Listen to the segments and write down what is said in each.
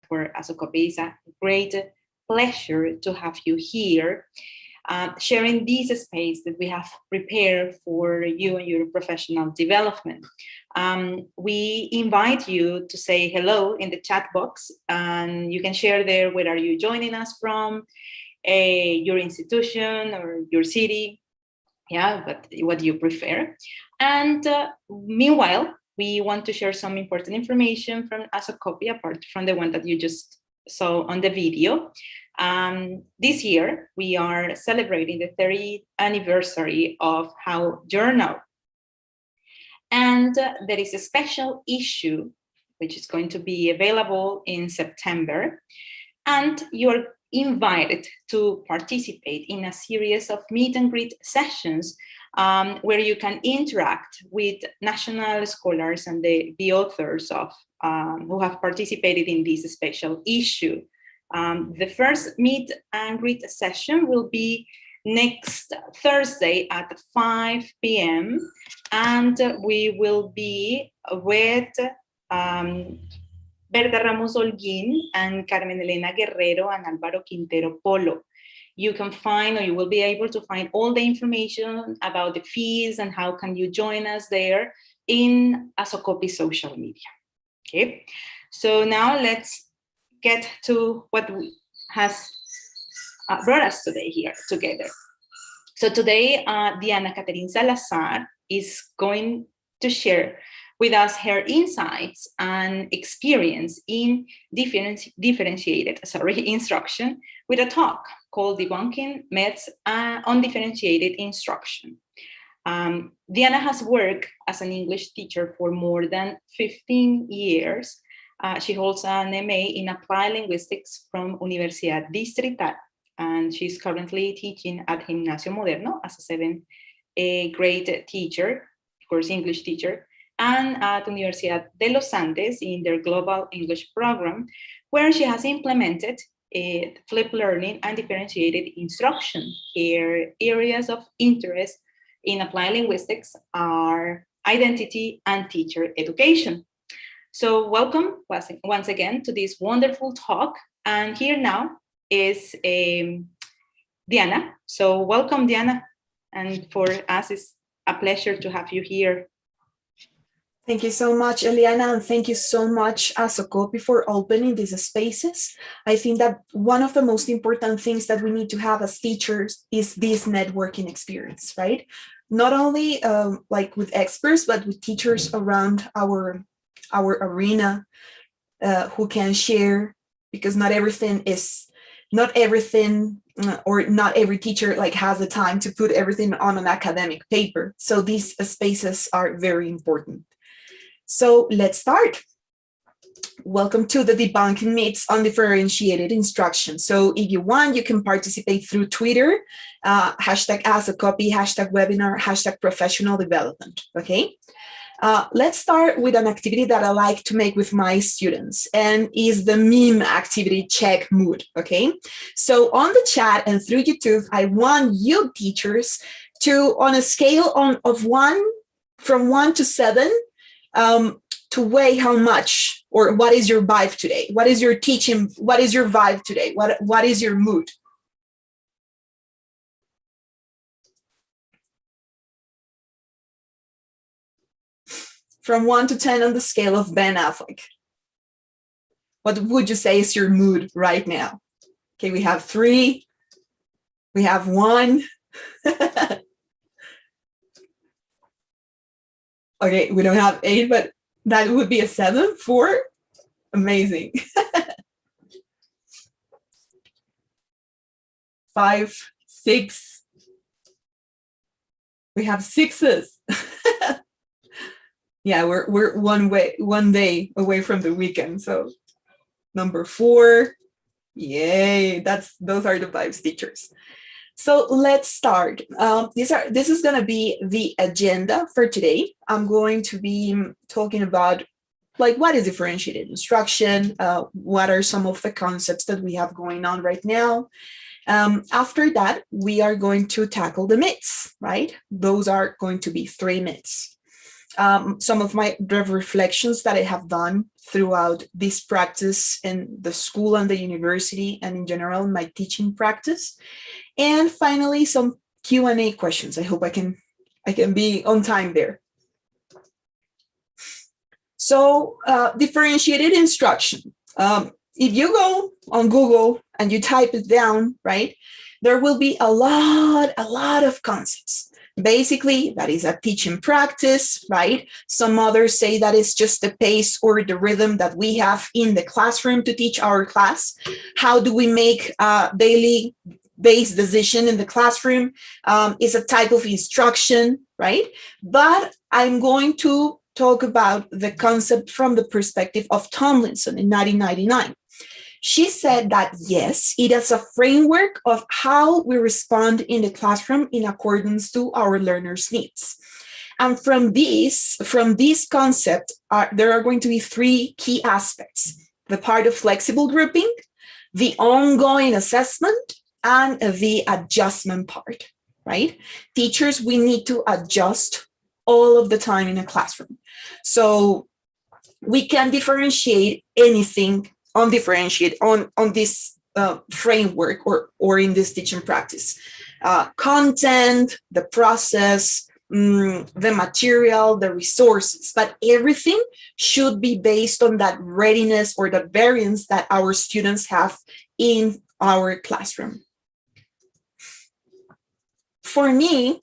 for Asocopi. It's a great pleasure to have you here, sharing this space that we have prepared for you and your professional development. We invite you to say hello in the chat box, and you can share there where are you joining us from, your institution or your city, but what you prefer. And meanwhile, we want to share some important information from Asocopi, apart from the one that you just saw on the video. This year, we are celebrating the 30th anniversary of How Journal. And there is a special issue, which is going to be available in September. And you're invited to participate in a series of meet and greet sessions where you can interact with national scholars and the authors of who have participated in this special issue. The first meet and greet session will be next Thursday at 5 p.m. and we will be with Berta Ramos Holguín and Carmen Elena Guerrero and Álvaro Quintero Polo. You can find, or you will be able to find, all the information about the fees and how can you join us there in Asocopi social media. Okay, so now let's get to what has brought us today here together. So today, Diana Caterine Salazar is going to share with us her insights and experience in differentiated instruction with a talk called Debunking Myths on Differentiated Instruction. Diana has worked as an English teacher for more than 15 years. She holds an MA in Applied Linguistics from Universidad Distrital, and she's currently teaching at Gimnasio Moderno as a 7th grade teacher, of course, English teacher, and at Universidad de los Andes in their Global English program, where she has implemented flipped learning and differentiated instruction. Her areas of interest in applied linguistics are identity and teacher education. So welcome once again to this wonderful talk. And here now is Diana. So welcome, Diana. And for us, it's a pleasure to have you here. Thank you so much, Eliana, and thank you so much, Asocopi, for opening these spaces. I think that one of the most important things that we need to have as teachers is this networking experience, right? Not only like with experts, but with teachers around our arena who can share, because not every teacher like has the time to put everything on an academic paper. So these spaces are very important. So let's start. Welcome to the Debunking Myths on Differentiated Instruction. So if you want, you can participate through Twitter, hashtag Asocopi, hashtag webinar, hashtag professional development, okay? Let's start with an activity that I like to make with my students, and is the meme activity check mood, okay? So on the chat and through YouTube, I want you teachers to, on a scale from 1 to 7, to weigh how much, or what is your vibe today? What is your teaching? What is your vibe today? What is your mood? From 1 to 10 on the scale of Ben Affleck. What would you say is your mood right now? Okay, we have 3. We have 1. Okay, we don't have 8, but that would be a 7, 4. Amazing. 5, 6. We have 6s. Yeah, we're one day away from the weekend. So number 4. Yay, those are the vibes, teachers. So let's start. This is going to be the agenda for today. I'm going to be talking about like what is differentiated instruction, what are some of the concepts that we have going on right now. After that, we are going to tackle the myths, right? Those are going to be 3 myths. some of the reflections that I have done throughout this practice in the school and the university and in general my teaching practice. And finally, some Q&A questions. I hope I can be on time there. So differentiated instruction. If you go on Google and you type it down, right, there will be a lot of concepts. Basically, that is a teaching practice, right? Some others say that it's just the pace or the rhythm that we have in the classroom to teach our class. How do we make daily based decision in the classroom? Is a type of instruction, right? But I'm going to talk about the concept from the perspective of Tomlinson in 1999. She said that, yes, it is a framework of how we respond in the classroom in accordance to our learners' needs. And from this concept, there are going to be three key aspects: the part of flexible grouping, the ongoing assessment, and the adjustment part, right? Teachers, we need to adjust all of the time in a classroom. So we can differentiate anything on this framework or in this teaching practice. Content, the process, the material, the resources, but everything should be based on that readiness or that variance that our students have in our classroom. For me,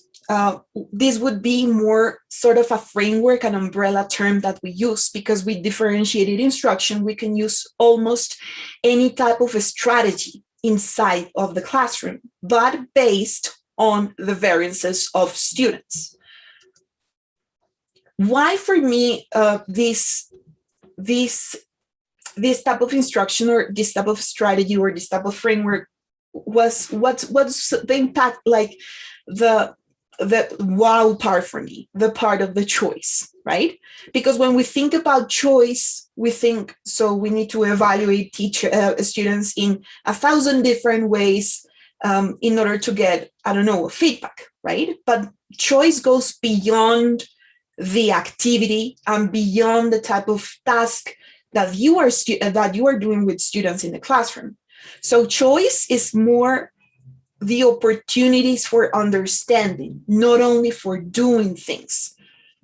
this would be more sort of a framework, an umbrella term that we use, because with differentiated instruction, we can use almost any type of a strategy inside of the classroom, but based on the variances of students. Why, for me, this type of instruction or this type of strategy or this type of framework what's the impact, like the wow part for me, the part of the choice, right? Because when we think about choice, we think, so we need to evaluate students in 1,000 different ways in order to get, I don't know, feedback, right? But choice goes beyond the activity and beyond the type of task that you are doing with students in the classroom. So choice is more the opportunities for understanding, not only for doing things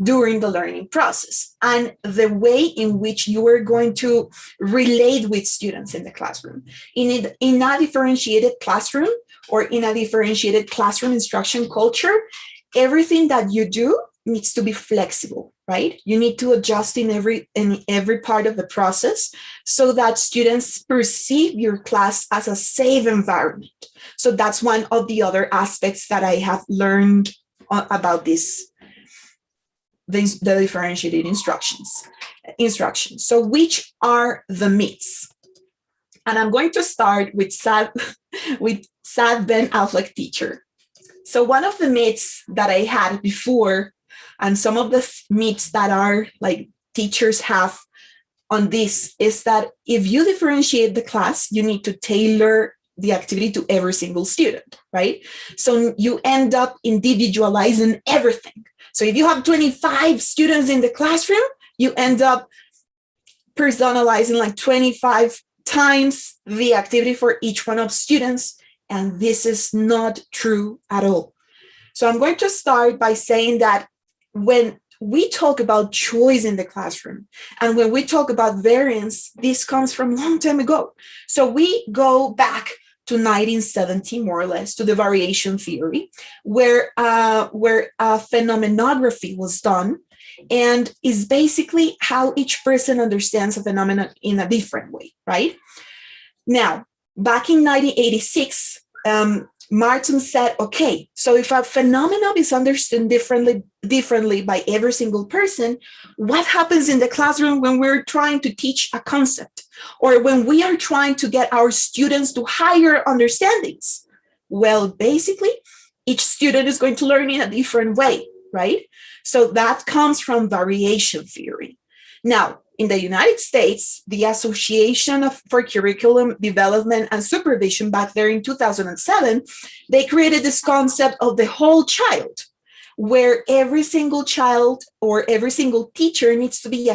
during the learning process, and the way in which you are going to relate with students in the classroom. In a differentiated classroom or in a differentiated classroom instruction culture, everything that you do needs to be flexible, right? You need to adjust in every part of the process so that students perceive your class as a safe environment. So that's one of the other aspects that I have learned about the differentiated instructions. So which are the myths? And I'm going to start with Sad Ben Affleck teacher. So one of the myths that I had before, and some of the myths that are like teachers have on this, is that if you differentiate the class, you need to tailor the activity to every single student, right? So you end up individualizing everything. So if you have 25 students in the classroom, you end up personalizing like 25 times the activity for each one of students. And this is not true at all. So I'm going to start by saying that when we talk about choice in the classroom and when we talk about variance, this comes from a long time ago. So we go back to 1970, more or less, to the variation theory, where phenomenography was done, and is basically how each person understands a phenomenon in a different way, right? Now, back in 1986, Martin said, okay, so if a phenomenon is understood differently by every single person, what happens in the classroom when we're trying to teach a concept or when we are trying to get our students to higher understandings? Well, basically, each student is going to learn in a different way, right? So that comes from variation theory. Now, in the United States, the Association for Curriculum Development and Supervision back there in 2007, they created this concept of the whole child, where every single child or every single teacher needs to be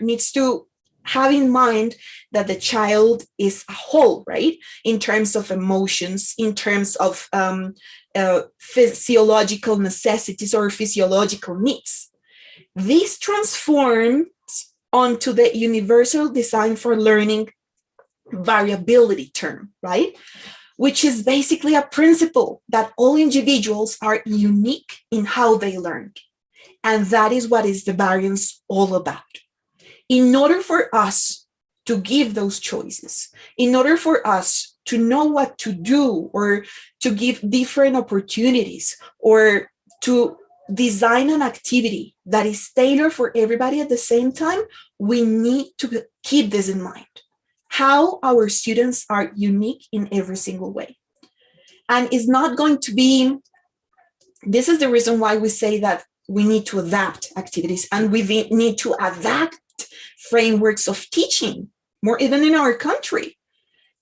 needs to have in mind that the child is a whole, right? In terms of emotions, in terms of physiological necessities or physiological needs. This transforms onto the universal design for learning variability term, right? Which is basically a principle that all individuals are unique in how they learn. And that is what is the variance all about. In order for us to give those choices, in order for us to know what to do or to give different opportunities or to design an activity that is tailored for everybody at the same time, we need to keep this in mind. How our students are unique in every single way. And it's not going to be, this is the reason why we say that we need to adapt activities and we need to adapt frameworks of teaching, more even in our country.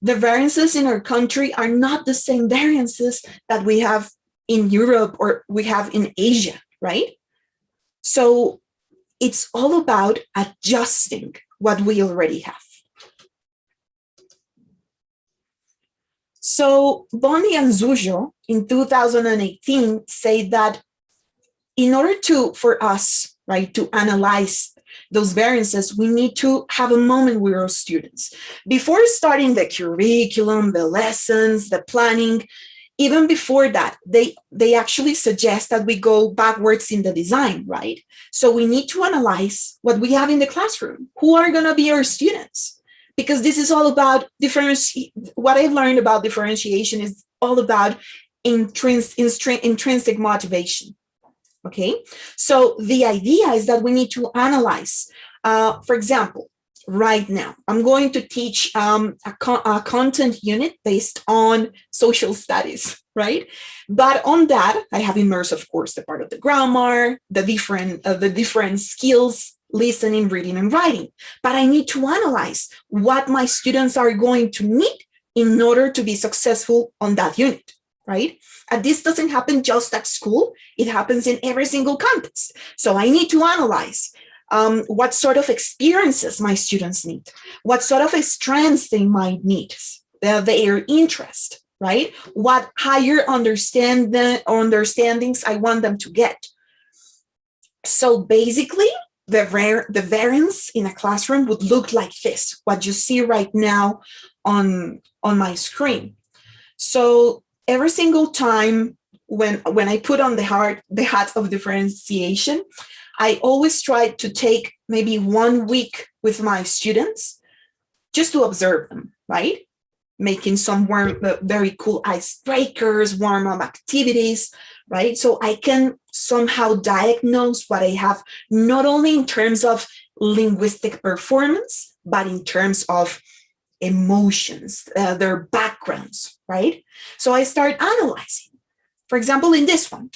The variances in our country are not the same variances that we have in Europe or we have in Asia, right? So it's all about adjusting what we already have. So Bondi and Zujo in 2018 say that in order for us, right, to analyze those variances, we need to have a moment with our students. Before starting the curriculum, the lessons, the planning, even before that, they actually suggest that we go backwards in the design, right? So we need to analyze what we have in the classroom. Who are going to be our students? Because this is all about what I've learned about differentiation is all about intrinsic motivation. Okay, so the idea is that we need to analyze. For example, right now, I'm going to teach a content unit based on social studies, right? But on that, I have immersed, of course, the part of the grammar, the different skills, listening, reading, and writing. But I need to analyze what my students are going to need in order to be successful on that unit, right? And this doesn't happen just at school. It happens in every single context. So I need to analyze what sort of experiences my students need, what sort of strengths they might need, their interest, right? What higher understandings I want them to get. So basically, the variance in a classroom would look like this, what you see right now on my screen. So every single time when I put on the hat of differentiation, I always try to take maybe 1 week with my students just to observe them, right? Making some very cool icebreakers, warm-up activities, right? So I can somehow diagnose what I have, not only in terms of linguistic performance, but in terms of emotions, their backgrounds, right? So I start analyzing. For example, in this one,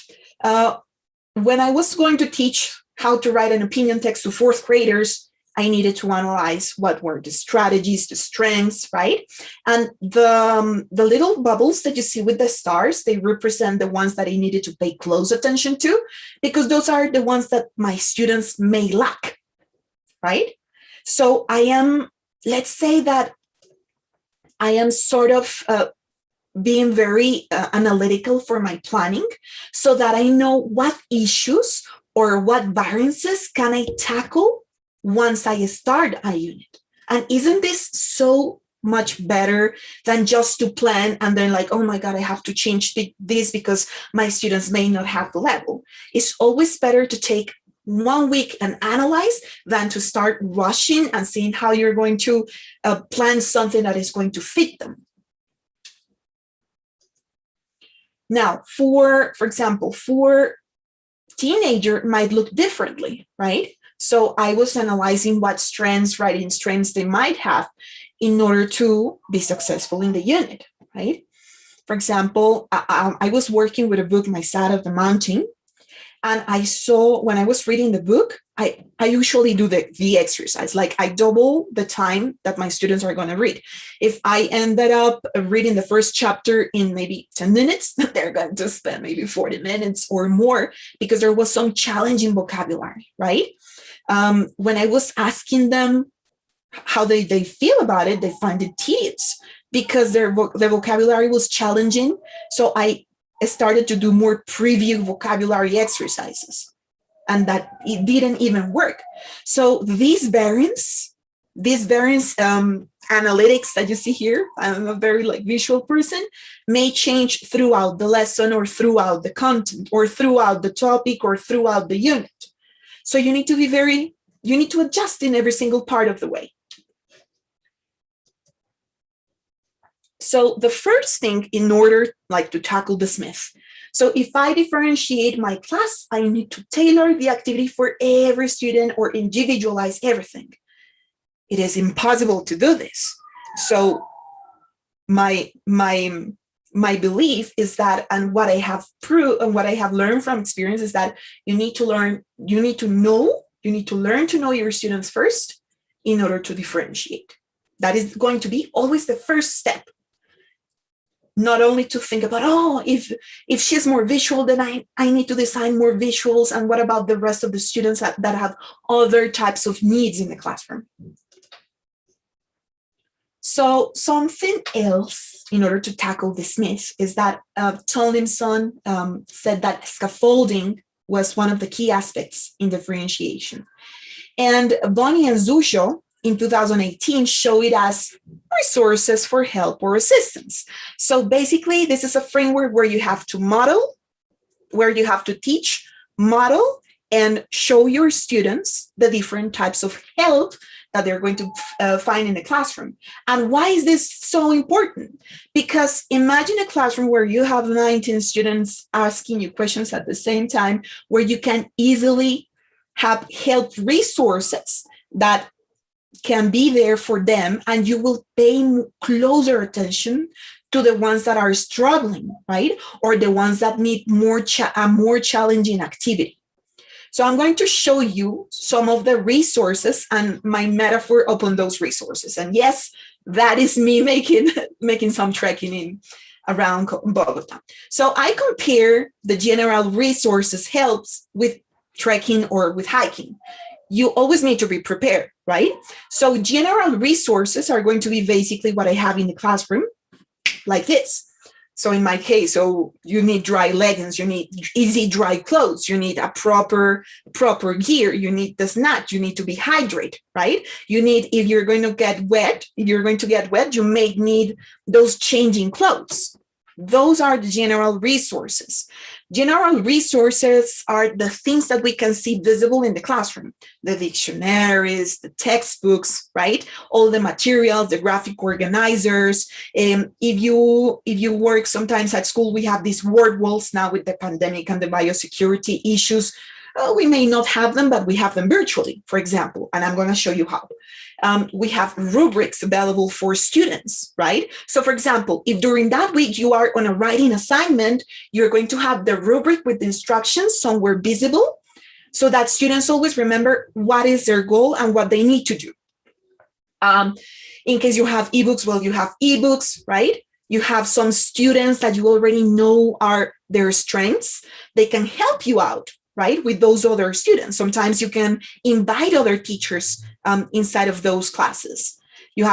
when I was going to teach how to write an opinion text to fourth graders, I needed to analyze what were the strategies, the strengths, right? And the little bubbles that you see with the stars, they represent the ones that I needed to pay close attention to, because those are the ones that my students may lack, right? So let's say that I am sort of being very analytical for my planning so that I know what issues or what variances can I tackle once I start a unit. And isn't this so much better than just to plan and then like, oh my God, I have to change this because my students may not have the level. It's always better to take 1 week and analyze than to start rushing and seeing how you're going to plan something that is going to fit them. Now, for example, for teenager, it might look differently, right? So I was analyzing what writing strengths they might have in order to be successful in the unit, right? For example, I was working with a book, My Side of the Mountain, And I saw when I was reading the book, I usually do the exercise. Like I double the time that my students are going to read. If I ended up reading the first chapter in maybe 10 minutes, they're going to spend maybe 40 minutes or more because there was some challenging vocabulary, right? When I was asking them how they feel about it, they find it tedious because their vocabulary was challenging. So I started to do more preview vocabulary exercises, and that it didn't even work. So these variants analytics that you see here, I'm a very visual person, may change throughout the lesson or throughout the content or throughout the topic or throughout the unit. So you need to adjust in every single part of the way. So the first thing in order to tackle this myth. So if I differentiate my class, I need to tailor the activity for every student or individualize everything. It is impossible to do this. So my belief is that, and what I have proved and what I have learned from experience is that you need to learn to know your students first in order to differentiate. That is going to be always the first step. Not only to think about, if she's more visual, then I need to design more visuals. And what about the rest of the students that have other types of needs in the classroom? So something else in order to tackle this myth is that Tomlinson said that scaffolding was one of the key aspects in differentiation. And Bonnie and Zusho in 2018 show it as resources for help or assistance. So basically, this is a framework where you have to model, where you have to teach, model, and show your students the different types of help that they're going to find in the classroom. And why is this so important? Because imagine a classroom where you have 19 students asking you questions at the same time, where you can easily have help resources that can be there for them, and you will pay closer attention to the ones that are struggling, right? Or the ones that need a more challenging activity. So I'm going to show you some of the resources and my metaphor upon those resources. And yes, that is me making some trekking around Bogota. So I compare the general resources helps with trekking or with hiking. You always need to be prepared, right? So general resources are going to be basically what I have in the classroom, like this. So in my case, you need dry leggings, you need easy dry clothes, you need a proper gear, you need the snack, you need to be hydrated, right? You need, if you're going to get wet, you may need those changing clothes. Those are the general resources. General resources are the things that we can see visible in the classroom, the dictionaries, the textbooks, right? All the materials, the graphic organizers. If you work sometimes at school, we have these word walls now with the pandemic and the biosecurity issues. We may not have them, but we have them virtually, for example, and I'm going to show you how. We have rubrics available for students, right? So for example, if during that week you are on a writing assignment, you're going to have the rubric with the instructions somewhere visible so that students always remember what is their goal and what they need to do. In case you have ebooks, well, you have ebooks, right? You have some students that you already know are their strengths. They can help you out, right, with those other students. Sometimes you can invite other teachers inside of those classes. You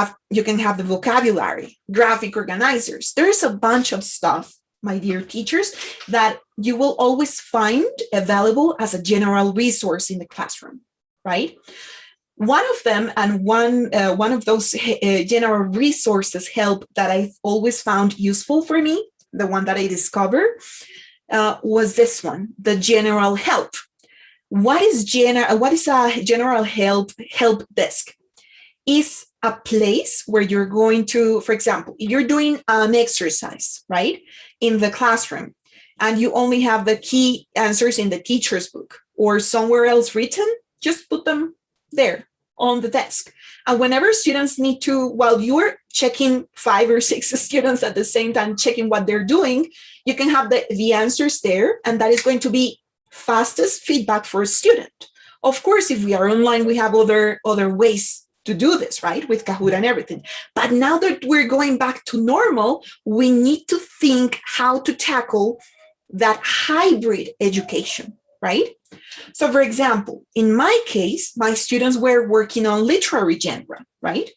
can have the vocabulary, graphic organizers. There's a bunch of stuff, my dear teachers, that you will always find available as a general resource in the classroom, right? One of them, and one of those general resources help that I've always found useful for me, the one that I discovered, was this one, the general help. What is a general help desk? Is a place where you're going to, for example, you're doing an exercise, right, in the classroom, and you only have the key answers in the teacher's book or somewhere else written, just put them there on the desk. And whenever students need to, while you're checking 5 or 6 students at the same time, checking what they're doing, you can have the answers there, and that is going to be fastest feedback for a student. Of course, if we are online, we have other ways to do this, right? With Kahoot and everything. But now that we're going back to normal, we need to think how to tackle that hybrid education, right? So for example, in my case, my students were working on literary genre, right?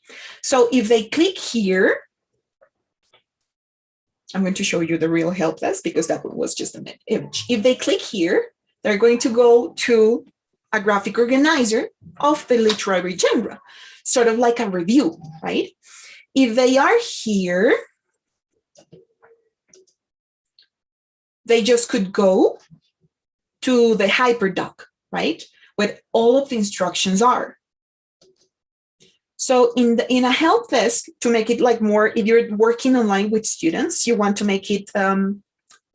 So if they click here, I'm going to show you the real help desk because that was just an image. If they click here, they're going to go to a graphic organizer of the literary genre, sort of like a review, right? If they are here, they just could go to the HyperDoc, right? Where all of the instructions are. So in a help desk, to make it like more, if you're working online with students, you want to make it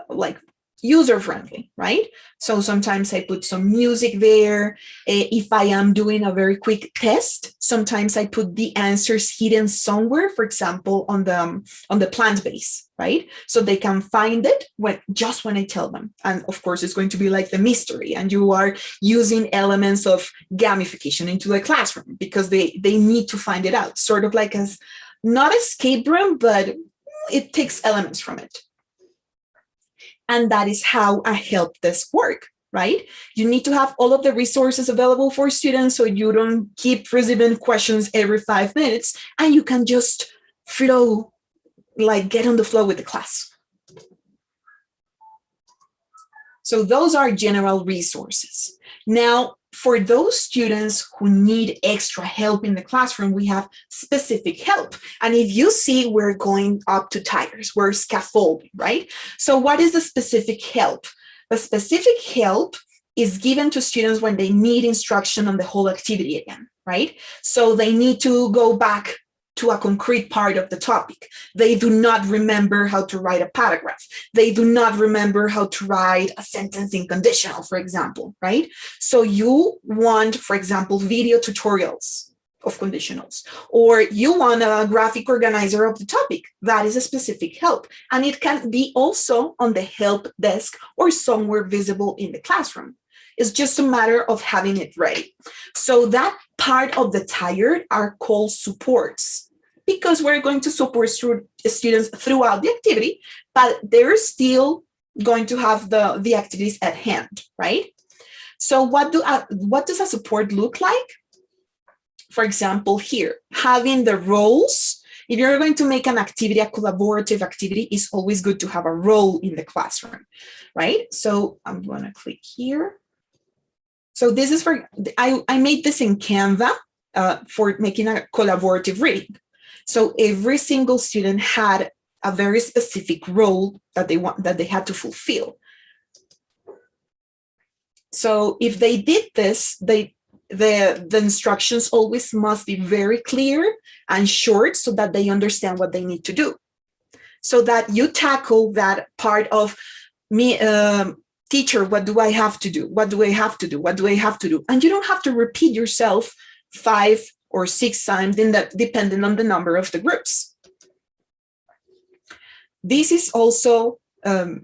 like user-friendly, right? So sometimes I put some music there. If I am doing a very quick test, sometimes I put the answers hidden somewhere, for example, on the plant base, right? So they can find it just when I tell them. And of course, it's going to be like the mystery, and you are using elements of gamification into the classroom because they need to find it out, sort of like as not escape room, but it takes elements from it. And that is how a help desk works, right? You need to have all of the resources available for students so you don't keep receiving questions every 5 minutes, and you can just flow, like get on the flow with the class. So those are general resources. Now, for those students who need extra help in the classroom, we have specific help. And if you see, we're going up to tires, we're scaffolding, right? So what is the specific help? The specific help is given to students when they need instruction on the whole activity again, right? So they need to go back to a concrete part of the topic. They do not remember how to write a paragraph. They do not remember how to write a sentence in conditional, for example, right? So you want, for example, video tutorials of conditionals, or you want a graphic organizer of the topic. That is a specific help. And it can be also on the help desk or somewhere visible in the classroom. It's just a matter of having it ready. So that part of the tired are called supports, because we're going to support students throughout the activity, but they're still going to have the activities at hand, right? So what does a support look like? For example, here, having the roles. If you're going to make an activity, a collaborative activity, it's always good to have a role in the classroom, right? So I'm going to click here. So this is I made this in Canva for making a collaborative reading. So every single student had a very specific role that they had to fulfill. So if they did this, the instructions always must be very clear and short so that they understand what they need to do. So that you tackle that part of me, teacher, what do I have to do? What do I have to do? What do I have to do? And you don't have to repeat yourself 5 or 6 times, depending on the number of the groups. This is also the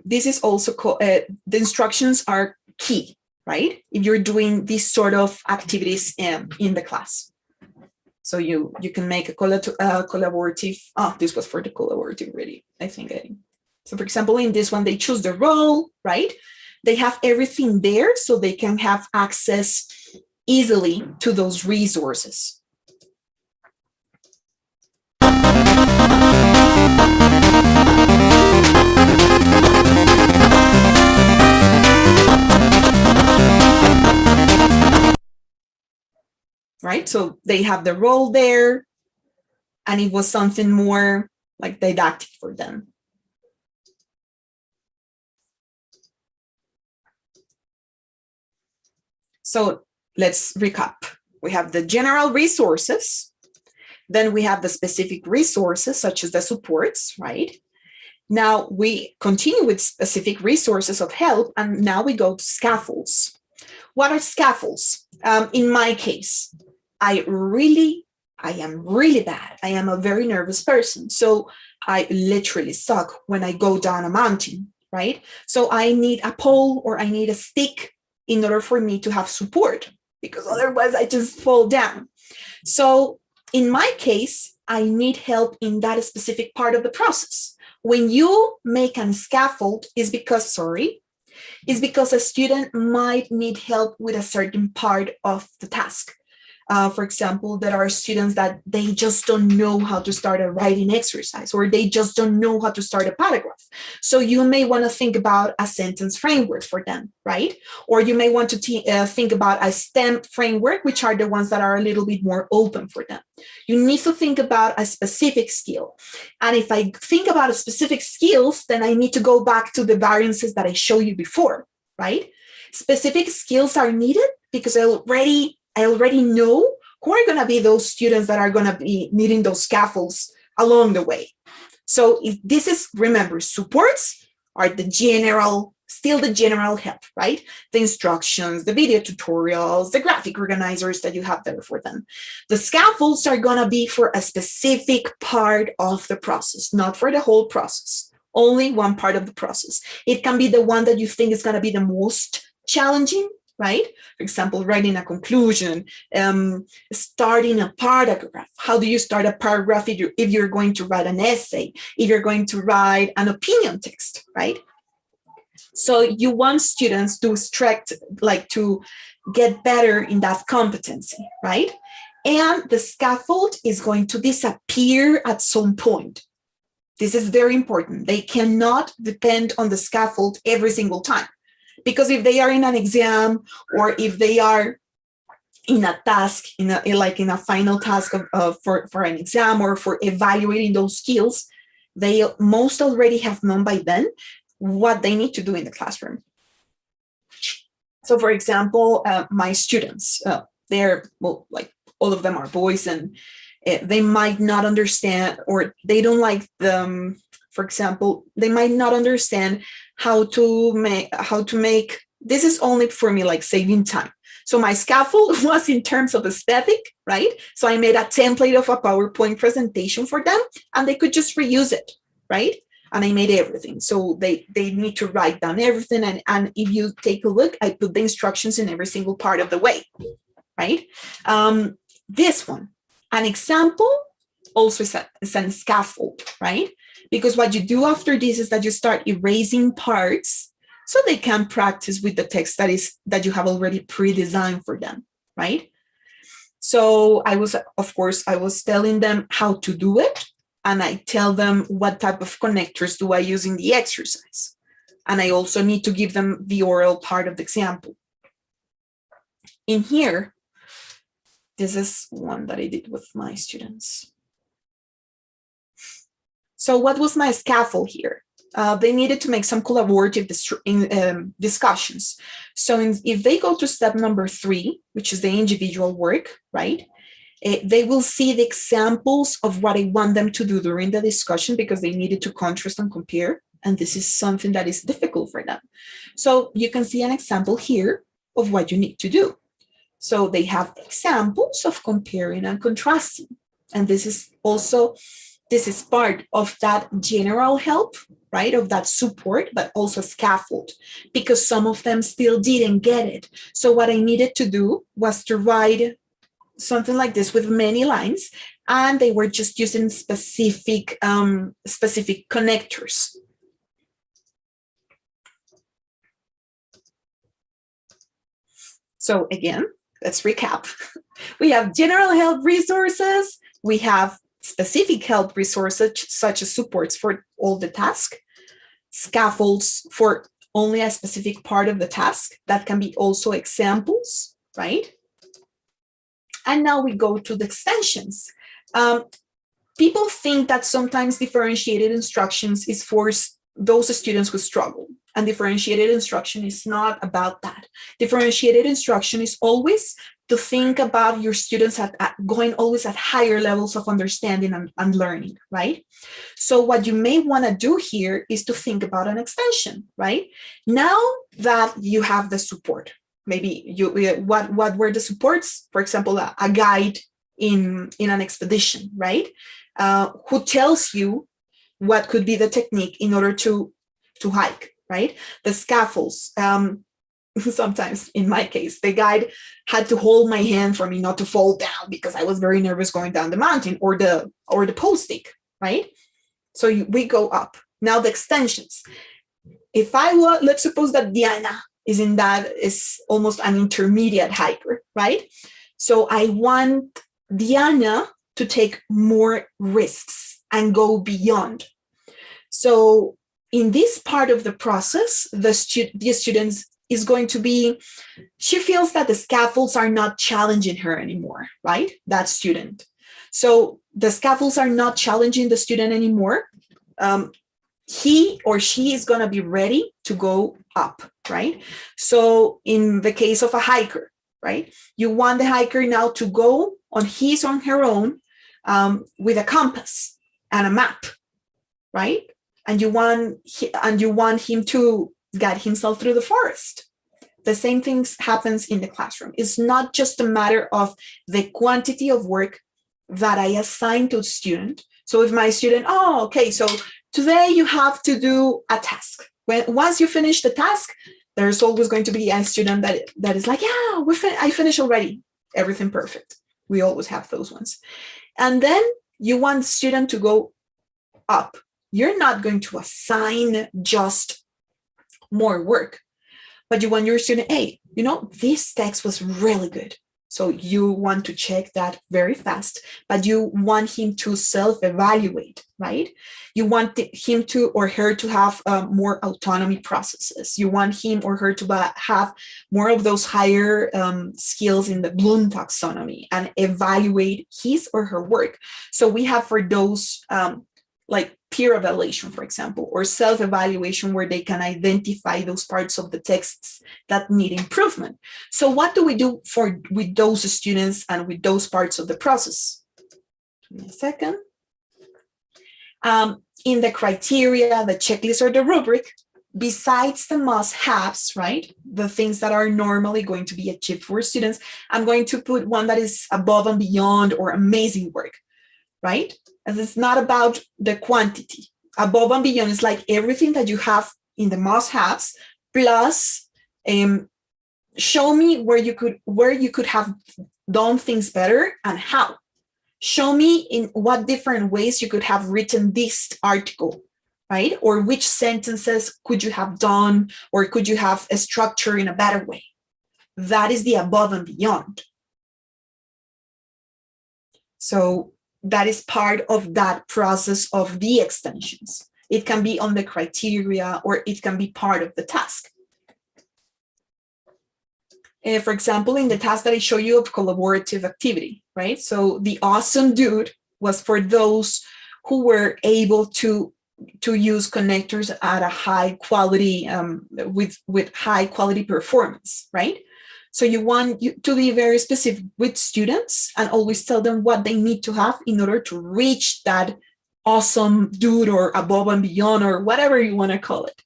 instructions are key, right? If you're doing these sort of activities in the class. So you can make a collaborative, this was for the collaborative reading, I think. So for example, in this one, they choose the role, right? They have everything there so they can have access easily to those resources. Right? So they have the role there, and it was something more like didactic for them. So let's recap. We have the general resources. Then we have the specific resources, such as the supports, right? Now we continue with specific resources of help, and now we go to scaffolds. What are scaffolds? In my case, I am really bad. I am a very nervous person. So I literally suck when I go down a mountain, right? So I need a pole or I need a stick in order for me to have support, because otherwise I just fall down. So in my case, I need help in that specific part of the process. When you make a scaffold, is because a student might need help with a certain part of the task. For example, there are students that they just don't know how to start a writing exercise, or they just don't know how to start a paragraph. So you may want to think about a sentence framework for them, right? Or you may want to think about a STEM framework, which are the ones that are a little bit more open for them. You need to think about a specific skill. And if I think about a specific skills, then I need to go back to the variances that I showed you before, right? Specific skills are needed because I already know who are going to be those students that are going to be needing those scaffolds along the way. So if this is, remember, supports are still the general help, right? The instructions, the video tutorials, the graphic organizers that you have there for them. The scaffolds are going to be for a specific part of the process, not for the whole process, only one part of the process. It can be the one that you think is going to be the most challenging, right? For example, writing a conclusion, starting a paragraph. How do you start a paragraph if you're going to write an essay, if you're going to write an opinion text, right? So you want students to to get better in that competency, right? And the scaffold is going to disappear at some point. This is very important. They cannot depend on the scaffold every single time. Because if they are in an exam, or if they are in a task, in a final task for an exam, or for evaluating those skills, they most already have known by then what they need to do in the classroom. So, for example, my students, all of them are boys, and they might not understand, or they don't like them. For example, they might not understand how to make, this is only for me, like saving time. So my scaffold was in terms of aesthetic, right? So I made a template of a PowerPoint presentation for them, and they could just reuse it, right? And I made everything. So they need to write down everything. And if you take a look, I put the instructions in every single part of the way, right? This one, an example, also is a scaffold, right? Because what you do after this is that you start erasing parts so they can practice with the text that you have already pre-designed for them, right? So I was telling them how to do it, and I tell them what type of connectors do I use in the exercise. And I also need to give them the oral part of the example. In here, this is one that I did with my students. So what was my scaffold here? They needed to make some collaborative discussions. So if they go to step number 3, which is the individual work, right? They will see the examples of what I want them to do during the discussion, because they needed to contrast and compare. And this is something that is difficult for them. So you can see an example here of what you need to do. So they have examples of comparing and contrasting. And this is part of that general help, right? Of that support, but also scaffold, because some of them still didn't get it. So what I needed to do was to write something like this with many lines, and they were just using specific connectors. So again, let's recap. We have general help resources. We have specific help resources, such as supports for all the task, scaffolds for only a specific part of the task. That can be also examples, right? And now we go to the extensions. People think that sometimes differentiated instructions is for those students who struggle. And differentiated instruction is not about that. Differentiated instruction is always to think about your students going always at higher levels of understanding and learning, right? So what you may want to do here is to think about an extension, right? Now that you have the support, maybe what were the supports? For example, a guide in an expedition, right? Who tells you what could be the technique in order to hike, right? The scaffolds. sometimes in my case, the guide had to hold my hand for me not to fall down because I was very nervous going down the mountain, or the pole stick, right? So we go up. Now the extensions. If I were, let's suppose that Diana is almost an intermediate hiker, right? So I want Diana to take more risks and go beyond. So in this part of the process, the students is going to be, she feels that the scaffolds are not challenging her anymore, right? That student. So the scaffolds are not challenging the student anymore. He or she is going to be ready to go up, right? So in the case of a hiker, right, you want the hiker now to go on his or her own with a compass and a map, right? And you want him to guide himself through the forest. The same thing happens in the classroom. It's not just a matter of the quantity of work that I assign to a student. So if my student, okay, so today you have to do a task. Once you finish the task, there's always going to be a student that is like, yeah, I finished already. Everything perfect. We always have those ones. And then you want the student to go up. You're not going to assign just more work, but you want your student, hey, this text was really good. So you want to check that very fast, but you want him to self-evaluate, right? You want him to or her to have more autonomy processes. You want him or her to have more of those higher skills in the Bloom taxonomy and evaluate his or her work. So we have for those like peer evaluation, for example, or self-evaluation, where they can identify those parts of the texts that need improvement. So what do we do with those students and with those parts of the process? Give me a second. In the criteria, the checklist, or the rubric, besides the must-haves, right, the things that are normally going to be achieved for students, I'm going to put one that is above and beyond or amazing work, right? And it's not about the quantity. Above and beyond is like everything that you have in the must-haves, plus show me where you could have done things better and how. Show me in what different ways you could have written this article, right? Or which sentences could you have done, or could you have a structure in a better way? That is the above and beyond. So that is part of that process of the extensions. It can be on the criteria, or it can be part of the task. For example, in the task that I show you of collaborative activity, right? So the awesome dude was for those who were able to use connectors at a high quality, with high quality performance, right? So you want to be very specific with students and always tell them what they need to have in order to reach that awesome dude, or above and beyond, or whatever you want to call it.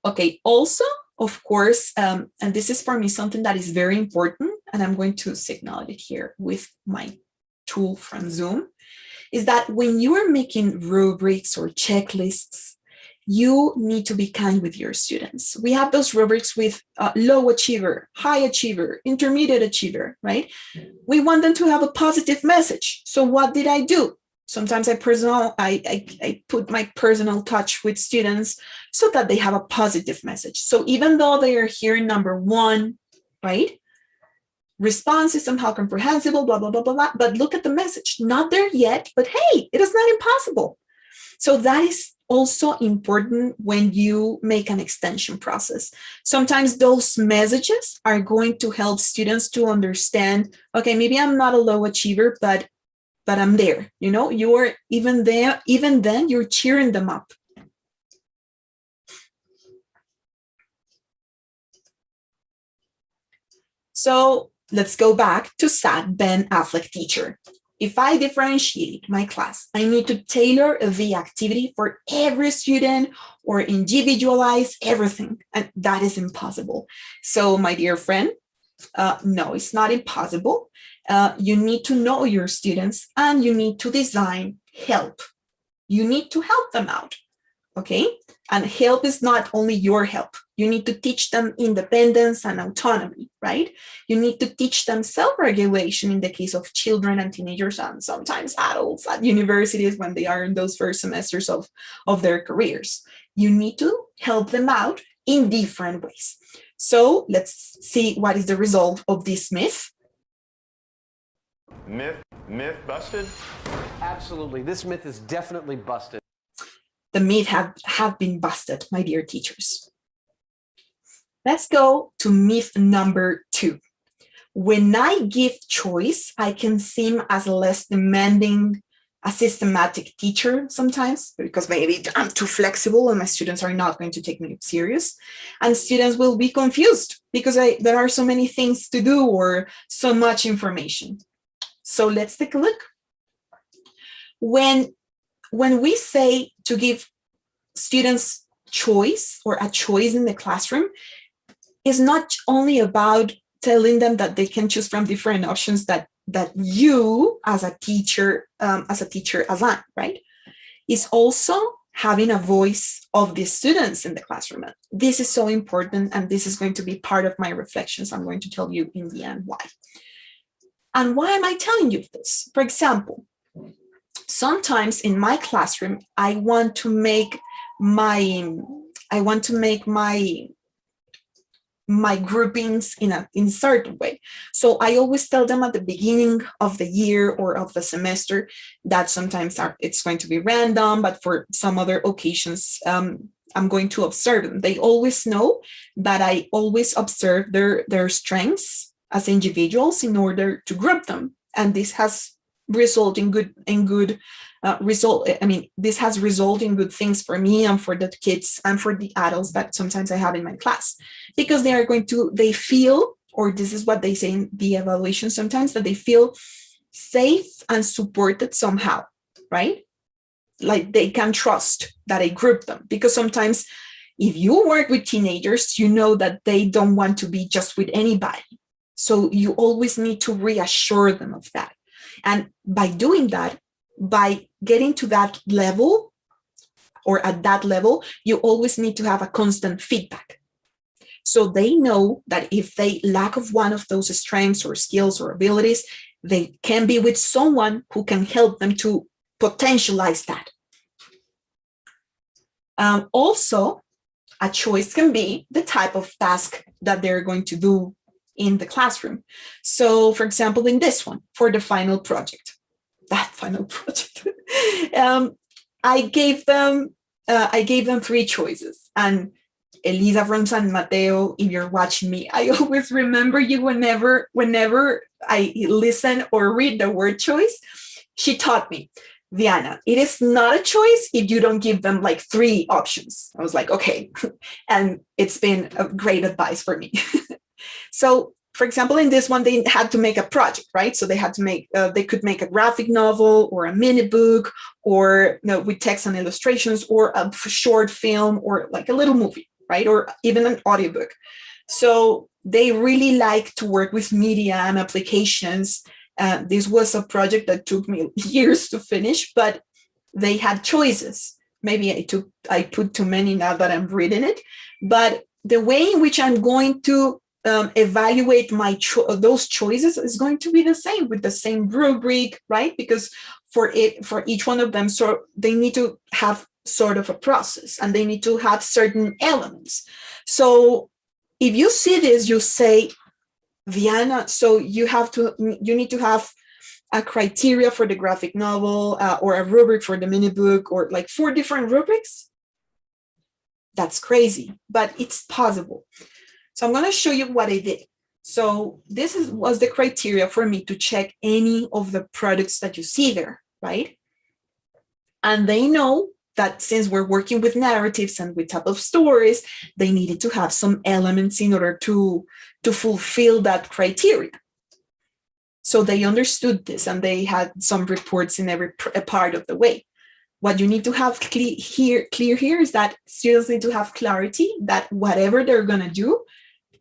Okay, also, of course, and this is for me something that is very important, and I'm going to signal it here with my tool from Zoom, is that when you are making rubrics or checklists, you need to be kind with your students. We have those rubrics with low achiever, high achiever, intermediate achiever, right? We want them to have a positive message. So what did I do? Sometimes I put my personal touch with students so that they have a positive message. So even though they are here number 1, right? Response is somehow comprehensible, blah, blah, blah, blah, blah. But look at the message. Not there yet, but hey, it is not impossible. So that is also important when you make an extension process. Sometimes those messages are going to help students to understand, okay, maybe I'm not a low achiever, but I'm there. You are even there, even then you're cheering them up. So let's go back to SAT Ben Affleck teacher. If I differentiate my class, I need to tailor the activity for every student or individualize everything. And that is impossible. So my dear friend, no, it's not impossible. You need to know your students and you need to design help. You need to help them out. okay? And help is not only your help. You need to teach them independence and autonomy, right? You need to teach them self-regulation in the case of children and teenagers and sometimes adults at universities when they are in those first semesters of their careers. You need to help them out in different ways. So let's see what is the result of this myth. Myth busted? Absolutely. This myth is definitely busted. The myth have been busted, my dear teachers. Let's go to myth number 2. When I give choice, I can seem as less demanding, a systematic teacher sometimes, because maybe I'm too flexible and my students are not going to take me serious. And students will be confused because there are so many things to do or so much information. So let's take a look. When we say to give students choice or a choice in the classroom, it's not only about telling them that they can choose from different options that you as a teacher assign, right? It's also having a voice of the students in the classroom. This is so important, and this is going to be part of my reflections. I'm going to tell you in the end why. And why am I telling you this? For example, sometimes in my classroom, I want to make my groupings in a certain way. So I always tell them at the beginning of the year or of the semester that sometimes it's going to be random, but for some other occasions, I'm going to observe them. They always know that I always observe their strengths as individuals in order to group them. And this has resulted in good result. I mean, this has resulted in good things for me and for the kids and for the adults that sometimes I have in my class, because they feel, or this is what they say in the evaluation sometimes, that they feel safe and supported somehow, right? Like they can trust that I group them, because sometimes if you work with teenagers, you know that they don't want to be just with anybody. So you always need to reassure them of that. And by doing that, by getting to that level or at that level, you always need to have a constant feedback. So they know that if they lack of one of those strengths or skills or abilities, they can be with someone who can help them to potentialize that. Also, a choice can be the type of task that they're going to do in the classroom. So, for example, in this one, for the final project, I gave them 3 choices. And Elisa from San Mateo, if you're watching me, I always remember you whenever I listen or read the word choice. She taught me, Diana, it is not a choice if you don't give them like 3 options. I was like, okay. And it's been a great advice for me. So, for example, in this one, they had to make a project, right? So they had to they could make a graphic novel or a mini book, or with text and illustrations, or a short film, or like a little movie, right? Or even an audiobook. So they really like to work with media and applications. This was a project that took me years to finish, but they had choices. Maybe I put too many now that I'm reading it, but the way in which I'm going to evaluate those choices is going to be the same, with the same rubric, right? Because for each one of them, so they need to have sort of a process, and they need to have certain elements. So if you see this, you say, Diana, so you need to have a criteria for the graphic novel, or a rubric for the mini book, or like 4 different rubrics. That's crazy, but it's possible. So I'm going to show you what I did. So this was the criteria for me to check any of the products that you see there, right? And they know that since we're working with narratives and with type of stories, they needed to have some elements in order to fulfill that criteria. So they understood this, and they had some reports in every part of the way. What you need to have clear here is that students need to have clarity that whatever they're going to do,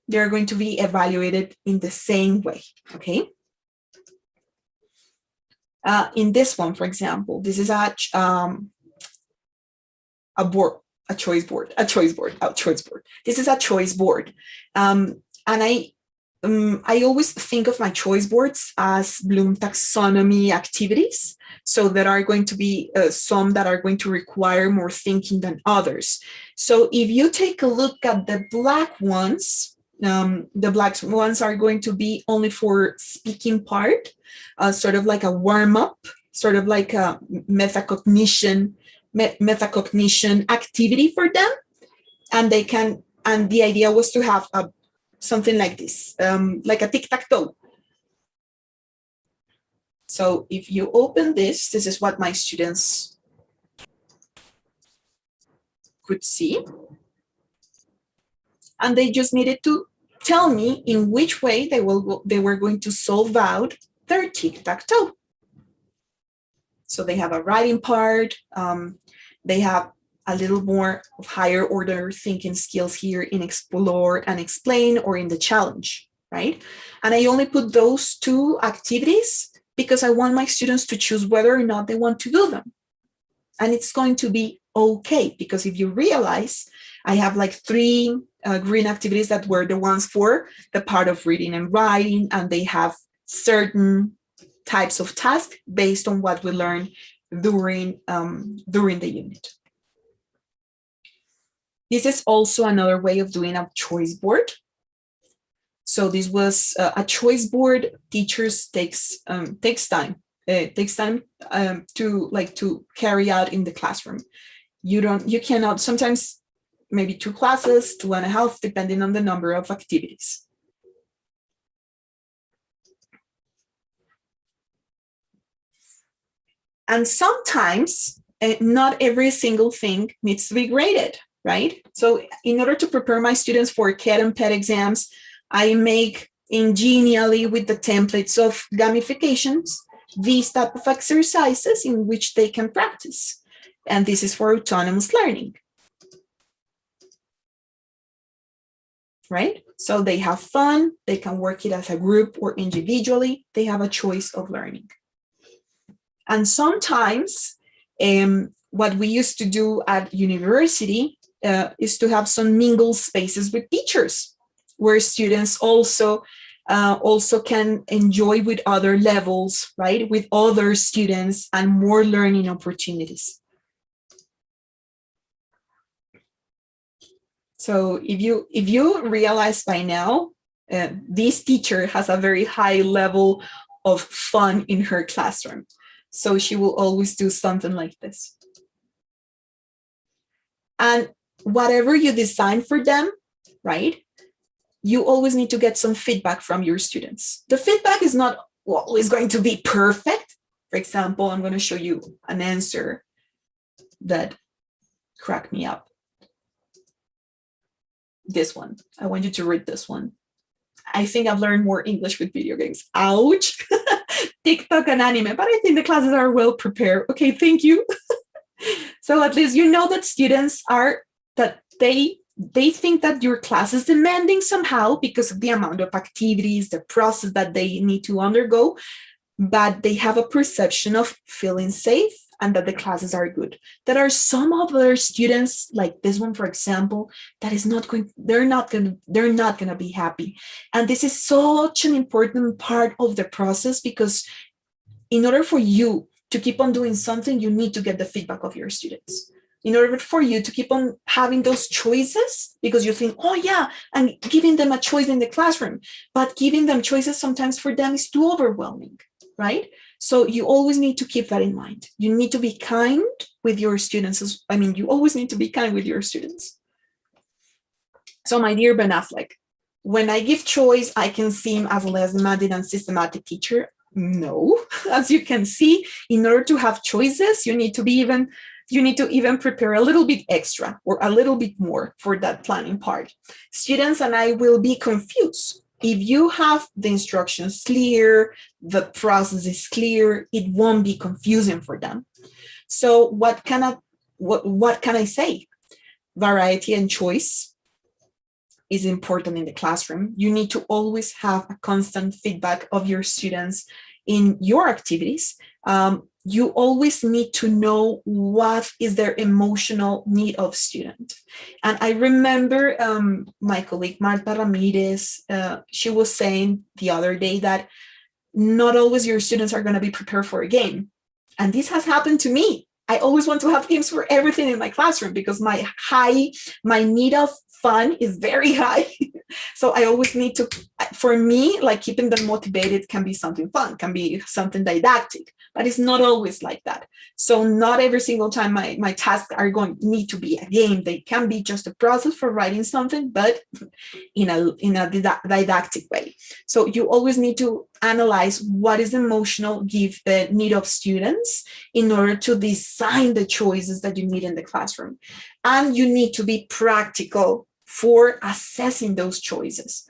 they're going to be evaluated in the same way, okay? In this one, for example, this is a a choice board. This is a choice board. And I always think of my choice boards as Bloom taxonomy activities. So there are going to be some that are going to require more thinking than others. So if you take a look at the black ones, the black ones are going to be only for speaking part, sort of like a warm-up, sort of like a metacognition activity for them. And they can, and the idea was to have something like this, like a tic-tac-toe. So if you open this is what my students could see. And they just needed to tell me in which way they were going to solve out their tic-tac-toe. So they have a writing part, they have a little more of higher order thinking skills here in explore and explain or in the challenge, right? And I only put those two activities because I want my students to choose whether or not they want to do them. And it's going to be okay, because if you realize, I have like 3 green activities that were the ones for the part of reading and writing, and they have certain types of tasks based on what we learned during the unit. This is also another way of doing a choice board. So this was a choice board. Teachers takes time. It takes time to carry out in the classroom. You cannot, sometimes maybe 2 classes, 2.5, depending on the number of activities. And sometimes not every single thing needs to be graded, right? So in order to prepare my students for CAT and PET exams, I make ingenially with the templates of gamifications these type of exercises in which they can practice. And this is for autonomous learning, right? So they have fun, they can work it as a group or individually, they have a choice of learning. And sometimes what we used to do at university is to have some mingle spaces with teachers, where students also can enjoy with other levels, right? With other students and more learning opportunities. So if you realize by now, this teacher has a very high level of fun in her classroom. So she will always do something like this. And whatever you design for them, right? You always need to get some feedback from your students. The feedback is not always going to be perfect. For example, I'm going to show you an answer that cracked me up. This one. I want you to read this one. I think I've learned more English with video games. Ouch. TikTok and anime, but I think the classes are well prepared. Okay, thank you. So at least you know that students are, that they think that your class is demanding somehow because of the amount of activities, the process that they need to undergo, but they have a perception of feeling safe and that the classes are good. There are some other students, like this one, for example, that is not going, they're not going to be happy. And this is such an important part of the process, because in order for you to keep on doing something, you need to get the feedback of your students. In order for you to keep on having those choices, because you think, oh yeah, and giving them a choice in the classroom, but giving them choices sometimes for them is too overwhelming, right? So you always need to keep that in mind. You need to be kind with your students. You always need to be kind with your students. So my dear Ben Affleck, when I give choice, I can seem as less demanding and systematic teacher. No, as you can see, in order to have choices, you need to even prepare a little bit extra or a little bit more for that planning part. Students and I will be confused. If you have the instructions clear, the process is clear, it won't be confusing for them. So what can I say? Variety and choice is important in the classroom. You need to always have a constant feedback of your students in your activities. you always need to know what is their emotional need of student. And I remember my colleague Marta Ramirez, she was saying the other day that not always your students are going to be prepared for a game. And this has happened to me. I always want to have games for everything in my classroom because my need of fun is very high. So I always need to, for me, like keeping them motivated can be something fun, can be something didactic, but it's not always like that. So not every single time my tasks are going to need to be a game. They can be just a process for writing something, but in a didactic way. So you always need to analyze what is the emotional need of students in order to design the choices that you need in the classroom. And you need to be practical for assessing those choices.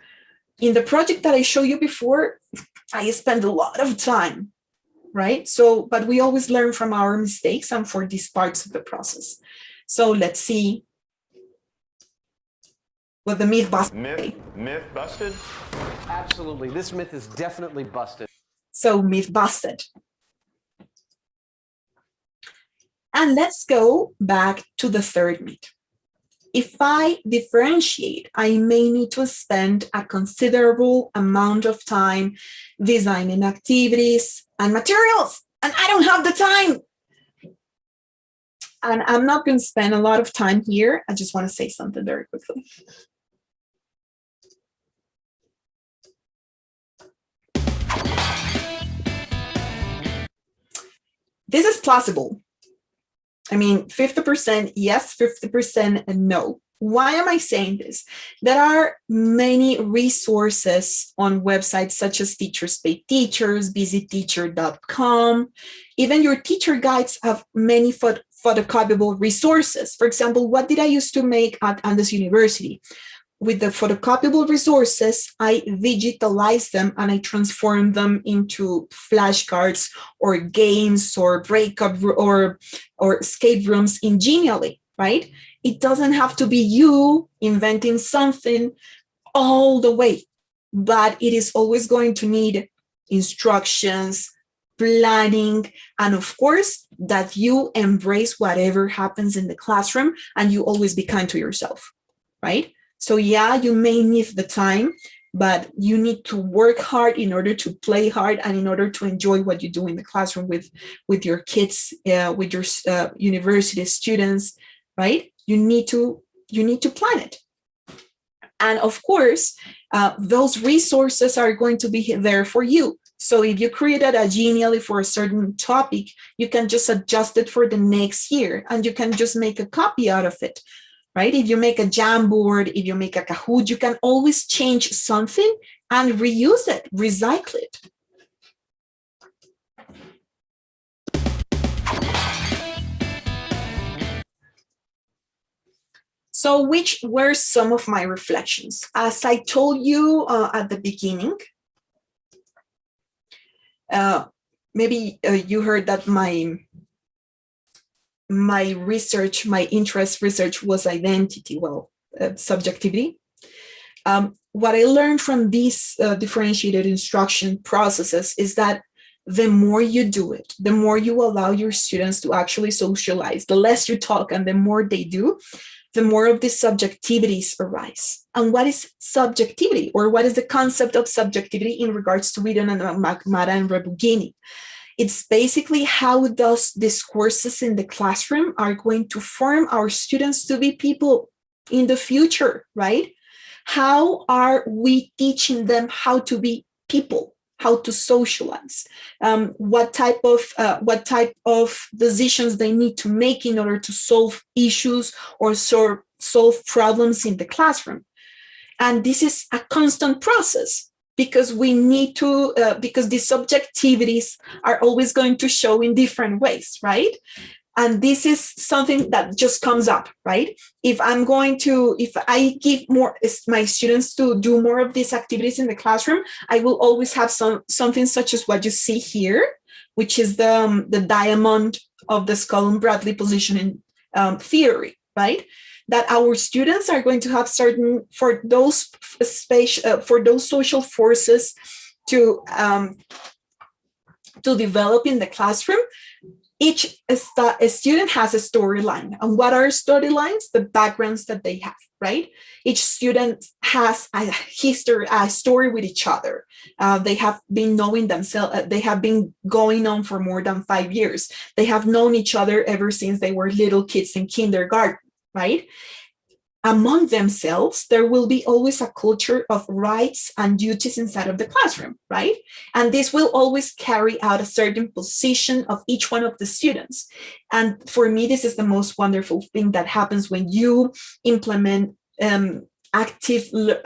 In the project that I showed you before, I spent a lot of time, right? So, but we always learn from our mistakes and for these parts of the process. So let's see what the myth busted. Myth busted? Absolutely. This myth is definitely busted. So myth busted. And let's go back to the third myth. If I differentiate, I may need to spend a considerable amount of time designing activities and materials, and I don't have the time. And I'm not going to spend a lot of time here. I just want to say something very quickly. This is plausible. I mean, 50% yes, 50% no. Why am I saying this? There are many resources on websites such as Teachers Pay Teachers, busyteacher.com. Even your teacher guides have many photocopyable resources. For example, what did I used to make at Andes University? With the photocopyable resources, I digitalize them and I transform them into flashcards or games or breakout or escape rooms ingenially, right? It doesn't have to be you inventing something all the way, but it is always going to need instructions, planning, and of course, that you embrace whatever happens in the classroom and you always be kind to yourself, right? So yeah, you may need the time, but you need to work hard in order to play hard and in order to enjoy what you do in the classroom with your kids, with your university students, right? You need to plan it. And of course, those resources are going to be there for you. So if you created a Genially for a certain topic, you can just adjust it for the next year and you can just make a copy out of it. Right? If you make a Jamboard, if you make a Kahoot, you can always change something and reuse it, recycle it. So which were some of my reflections? As I told you at the beginning, maybe you heard that my research, my interest research was identity, subjectivity. What I learned from these differentiated instruction processes is that the more you do it, the more you allow your students to actually socialize, the less you talk and the more they do, the more of these subjectivities arise. And what is subjectivity, or what is the concept of subjectivity in regards to Whedon and McMata and Rebugini? It's basically how those discourses in the classroom are going to form our students to be people in the future, right? How are we teaching them how to be people, how to socialize, what type of decisions they need to make in order to solve issues or solve problems in the classroom. And this is a constant process, because we need to, because the subjectivities are always going to show in different ways, right? And this is something that just comes up, right? If I give my students to do more of these activities in the classroom, I will always have something such as what you see here, which is the diamond of the Scullin-Bradley positioning theory, right? That our students are going to have certain, for those social forces to develop in the classroom, each student has a storyline. And what are storylines? The backgrounds that they have, right? Each student has a history, a story with each other. They have been knowing themselves. They have been going on for more than 5 years. They have known each other ever since they were little kids in kindergarten, right? Among themselves, there will be always a culture of rights and duties inside of the classroom, right? And this will always carry out a certain position of each one of the students. And for me, this is the most wonderful thing that happens when you implement active learning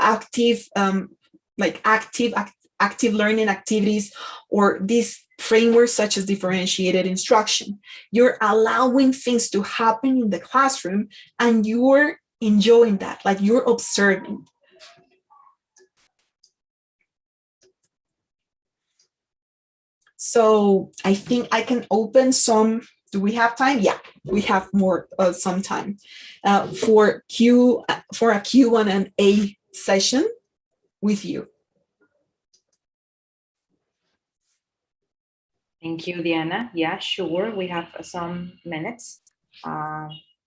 activities or these frameworks such as differentiated instruction. You're allowing things to happen in the classroom and you're enjoying that, like you're observing. So I think I can open some. Do we have time? Yeah, we have more some time for a Q&A session with you. Thank you, Diana. Yeah, sure. We have some minutes.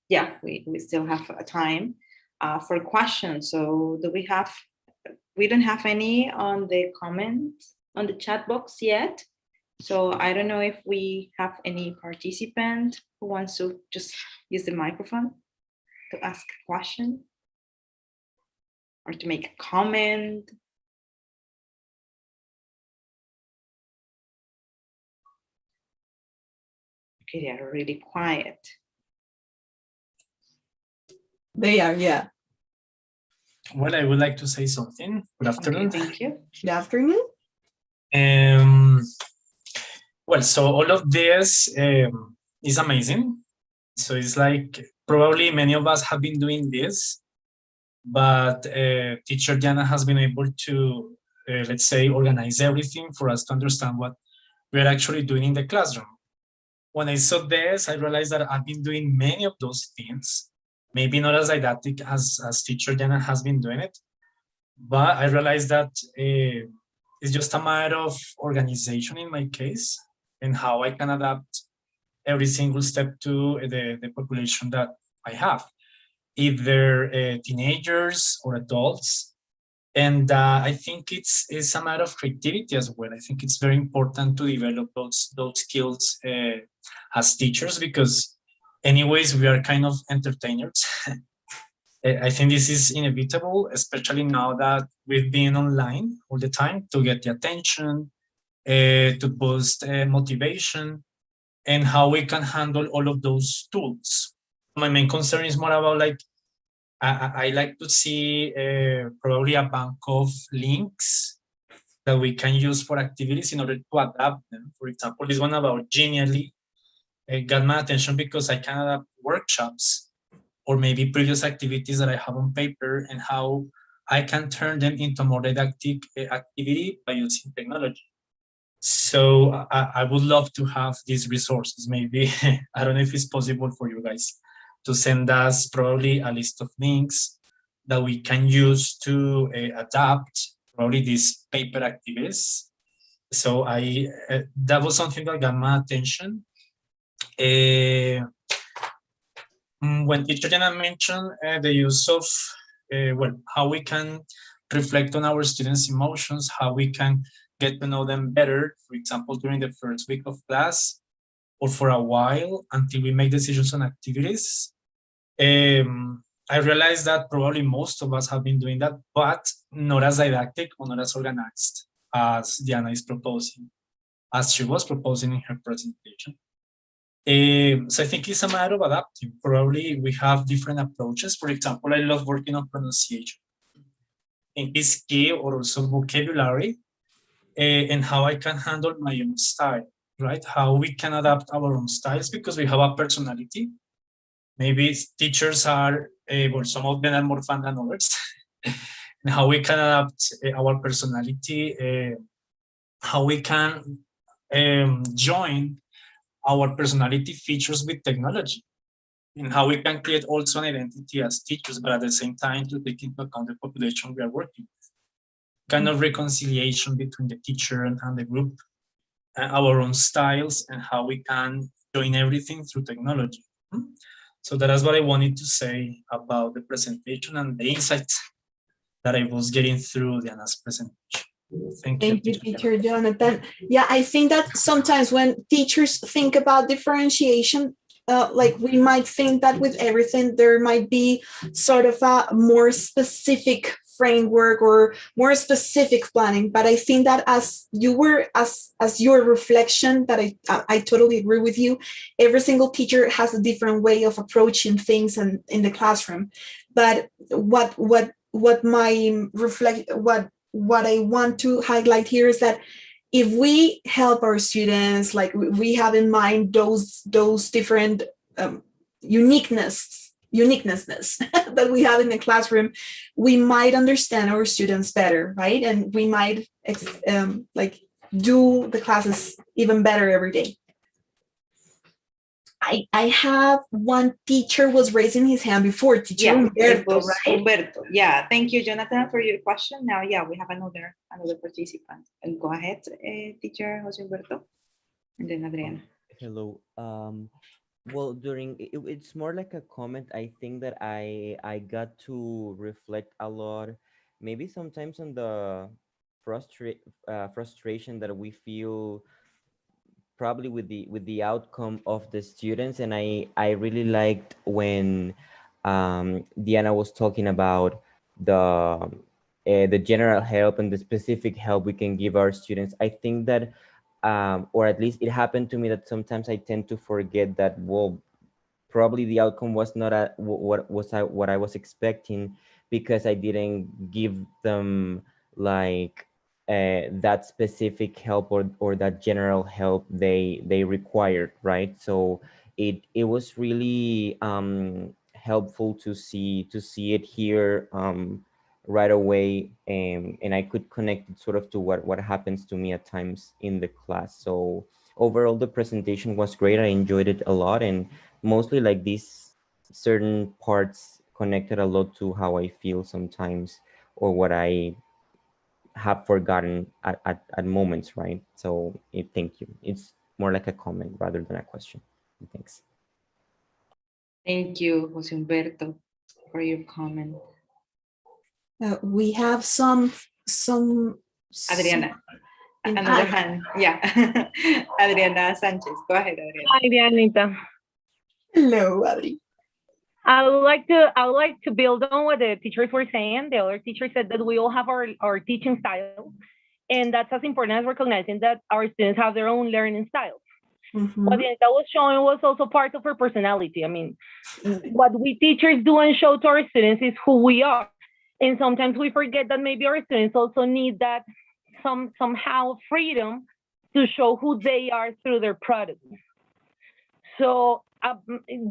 Yeah, we still have time for questions. So we don't have any on the comments on the chat box yet. So I don't know if we have any participant who wants to just use the microphone to ask a question or to make a comment. Okay, they are really quiet. They are, yeah. Well, I would like to say something. Good afternoon. Okay, thank you. Good afternoon. Well, so all of this is amazing. So it's like probably many of us have been doing this, but teacher Diana has been able to, let's say, organize everything for us to understand what we're actually doing in the classroom. When I saw this, I realized that I've been doing many of those things, maybe not as didactic as teacher Diana has been doing it, but I realized that it's just a matter of organization in my case and how I can adapt every single step to the population that I have, either teenagers or adults. And I think it's a matter of creativity as well. I think it's very important to develop those skills as teachers, because anyways, we are kind of entertainers. I think this is inevitable, especially now that we've been online all the time, to get the attention, to boost motivation, and how we can handle all of those tools. My main concern is more about like, I like to see probably a bank of links that we can use for activities in order to adapt them. For example, this one about Genially got my attention because I can adapt workshops or maybe previous activities that I have on paper and how I can turn them into a more didactic activity by using technology. So I would love to have these resources. Maybe, I don't know if it's possible for you guys to send us probably a list of links that we can use to adapt probably these paper activities. So that was something that got my attention. When teacher Jana mentioned the use of, how we can reflect on our students' emotions, how we can get to know them better, for example, during the first week of class, or for a while until we make decisions on activities. I realized that probably most of us have been doing that, but not as didactic or not as organized as Diana is proposing, as she was proposing in her presentation. So I think it's a matter of adapting. Probably we have different approaches. For example, I love working on pronunciation. In this key, or also vocabulary, and how I can handle my own style, right? How we can adapt our own styles because we have a personality. Maybe teachers are, well, some of them are more fun than others. And how we can adapt our personality, how we can join our personality features with technology, and how we can create also an identity as teachers, but at the same time to take into account the population we are working with. Kind of reconciliation between the teacher and the group, our own styles, and how we can doing everything through technology. So that is what I wanted to say about the presentation and the insights that I was getting through Diana's presentation. Thank you, Teacher Jonathan. Yeah, I think that sometimes when teachers think about differentiation, like we might think that with everything there might be sort of a more specific framework or more specific planning. But I think that as your reflection, that I totally agree with you. Every single teacher has a different way of approaching things in the classroom. But what I want to highlight here is that if we help our students, like we have in mind those different uniqueness that we have in the classroom, we might understand our students better, right? And we might like do the classes even better every day. I have one teacher was raising his hand before, teacher Humberto, right? Humberto. Yeah, thank you, Jonathan, for your question. Now, yeah, we have another participant. And go ahead, teacher Jose Humberto, and then Adriana. Hello. Well, it's more like a comment. I think that I got to reflect a lot, maybe sometimes on the frustration that we feel probably with the outcome of the students. And I really liked when Diana was talking about the general help and the specific help we can give our students. I think that or at least it happened to me that sometimes I tend to forget that, well, probably the outcome was not what I was expecting, because I didn't give them like that specific help or that general help they required, right? So it was really helpful to see it here right away, and I could connect it sort of to what happens to me at times in the class. So overall, the presentation was great. I enjoyed it a lot, and mostly like these certain parts connected a lot to how I feel sometimes, or what I have forgotten at moments, right? So thank you. It's more like a comment rather than a question. Thanks. Thank you, Jose Humberto, for your comment. We have some Adriana. Another hand. Yeah. Adriana Sanchez. Go ahead, Adriana. Hi, Dianita. Hello, Adri. I would like to build on what the teachers were saying. The other teacher said that we all have our teaching style, and that's as important as recognizing that our students have their own learning style. Mm-hmm. What Dianita was showing was also part of her personality. I mean, what we teachers do and show to our students is who we are. And sometimes we forget that maybe our students also need that somehow freedom to show who they are through their product. So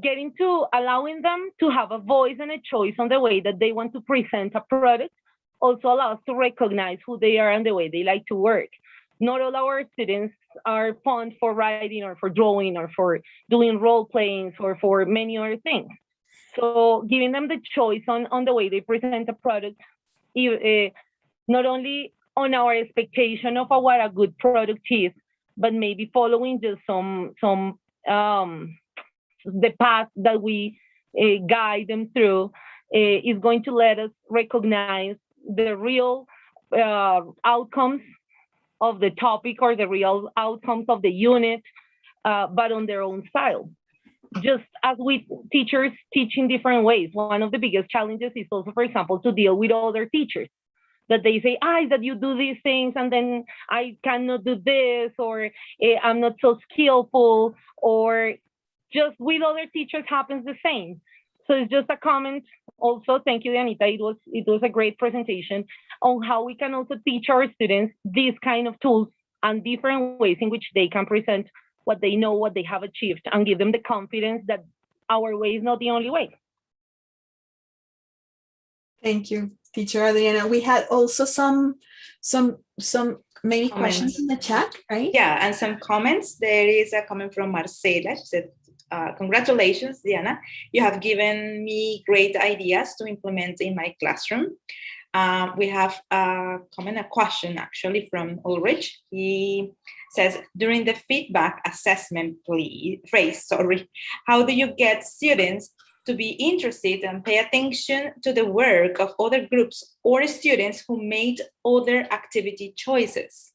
getting to allowing them to have a voice and a choice on the way that they want to present a product also allows to recognize who they are and the way they like to work. Not all our students are fond for writing or for drawing or for doing role playing or for many other things. So giving them the choice on the way they present a product, not only on our expectation of what a good product is, but maybe following just the path that we guide them through is going to let us recognize the real outcomes of the topic or the real outcomes of the unit, but on their own style. Just as we teachers teach in different ways, one of the biggest challenges is also, for example, to deal with other teachers. That they say, that you do these things and then I cannot do this, or I'm not so skillful, or just with other teachers happens the same. So it's just a comment. Also, thank you, Anita. It was a great presentation on how we can also teach our students these kind of tools and different ways in which they can present what they know, what they have achieved, and give them the confidence that our way is not the only way. Thank you, teacher Adriana. We had also some maybe Comments. questions in the chat, right? Yeah, and some comments. There is a comment from Marcela. She said, congratulations, Diana. You have given me great ideas to implement in my classroom. We have a comment, a question actually from Ulrich. He says, during the feedback assessment phase, how do you get students to be interested and pay attention to the work of other groups or students who made other activity choices?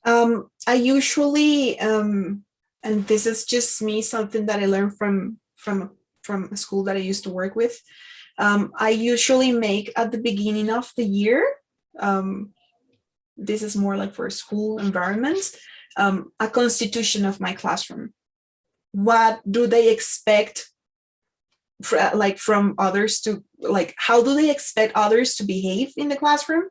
I usually, and this is just me, something that I learned from a school that I used to work with. I usually make at the beginning of the year, this is more like for school environments, a constitution of my classroom. What do they expect from others to, like, how do they expect others to behave in the classroom?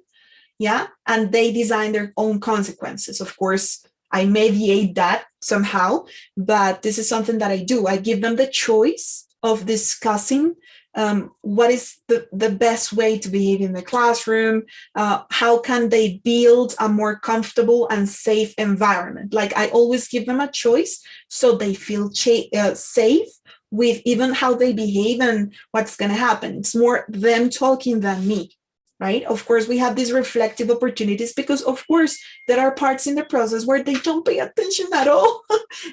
Yeah, and they design their own consequences. Of course, I mediate that somehow, but this is something that I do. I give them the choice of discussing what is the best way to behave in the classroom, how can they build a more comfortable and safe environment. Like, I always give them a choice so they feel safe with even how they behave and what's going to happen. It's more them talking than me. Right? Of course, we have these reflective opportunities because, of course, there are parts in the process where they don't pay attention at all.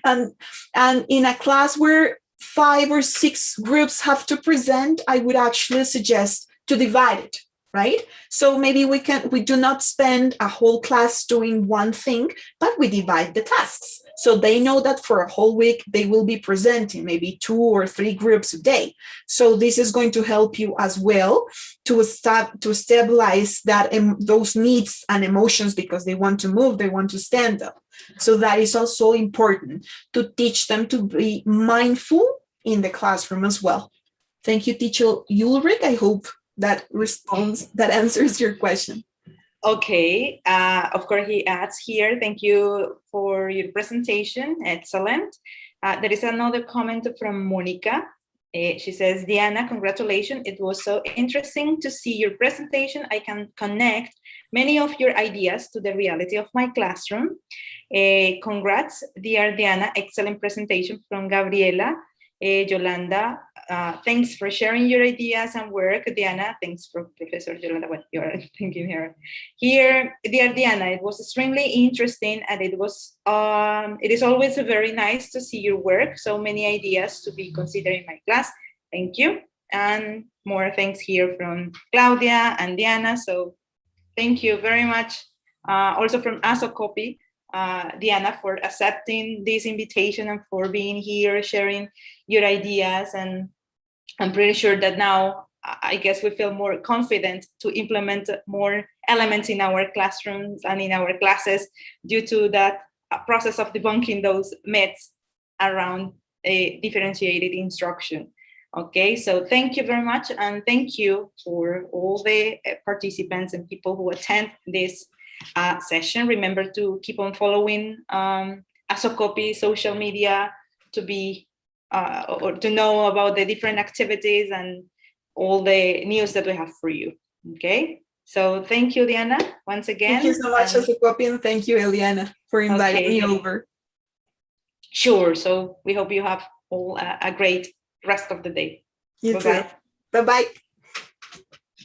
and in a class where 5 or 6 groups have to present, I would actually suggest to divide it, right? So maybe we do not spend a whole class doing one thing, but we divide the tasks. So they know that for a whole week, they will be presenting maybe 2 or 3 groups a day. So this is going to help you as well to stabilize that those needs and emotions, because they want to move, they want to stand up. So that is also important to teach them to be mindful in the classroom as well. Thank you, teacher Ulrich. I hope that answers your question. Okay, of course, he adds here, thank you for your presentation, excellent. There is another comment from Monica. She says, Diana, congratulations. It was so interesting to see your presentation. I can connect many of your ideas to the reality of my classroom. Congrats, dear Diana, excellent presentation from Gabriela. Yolanda, thanks for sharing your ideas and work. Diana, thanks for Professor Yolanda, what you're thinking here. Here, dear Diana, it was extremely interesting, and it is always very nice to see your work. So many ideas to be considered in my class. Thank you. And more thanks here from Claudia and Diana. So thank you very much. Also from ASOCOPY, Diana, for accepting this invitation and for being here, sharing your ideas. And I'm pretty sure that now, I guess we feel more confident to implement more elements in our classrooms and in our classes due to that process of debunking those myths around a differentiated instruction. Okay, so thank you very much. And thank you for all the participants and people who attend this session. Remember to keep on following ASOCOPY social media to be or to know about the different activities and all the news that we have for you. Okay, so thank you, Diana, once again. Thank you so much, ASOCOPY, and thank you, Eliana, for inviting me over. Sure, so we hope you have all a great rest of the day. You too. Bye-bye.